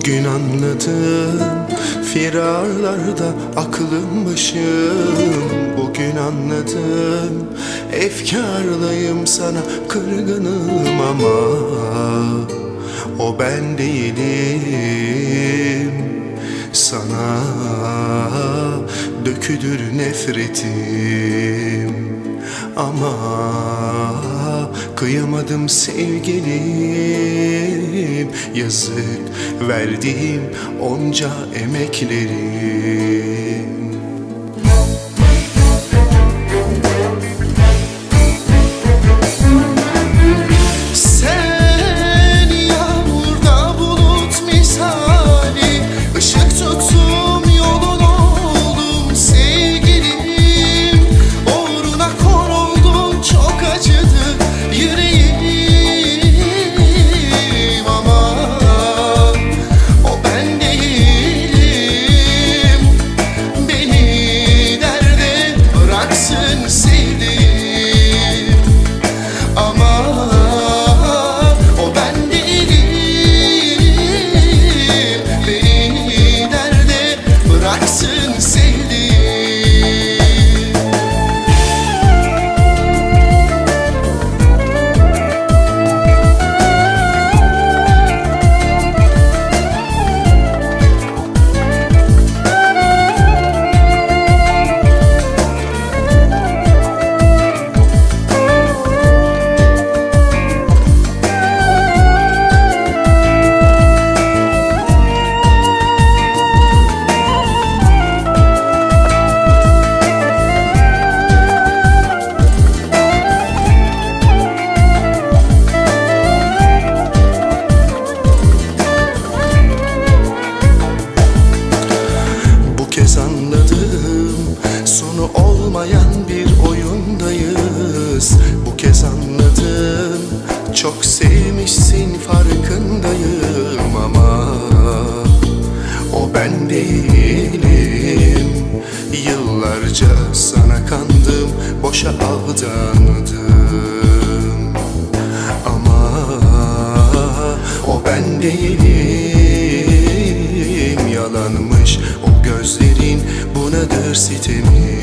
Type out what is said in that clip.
Bugün anladım, firarlarda aklım başım. Bugün anladım, efkarlayım sana kırgınım ama o ben değilim. Sana dökülür nefretim ama kıyamadım sevgilim. Yazık verdiğim onca emeklerim. Sen yağmurda bulut misali, ışık tuttum yolun oldum sevgilim. Uğruna kor oldum, çok acıdı yüreğim ama o ben değilim. Beni derde bıraksın sevdiğim ama o ben değilim. Beni derde bıraksın sevdiğim. Anladım, sonu olmayan bir oyundayız. Bu kez anladım, çok sevmişsin farkındayım ama o ben değilim. Yıllarca sana kandım, boşa aldandım ama o ben değilim. Yalanmış o gözlerin, bu nedir sitemin?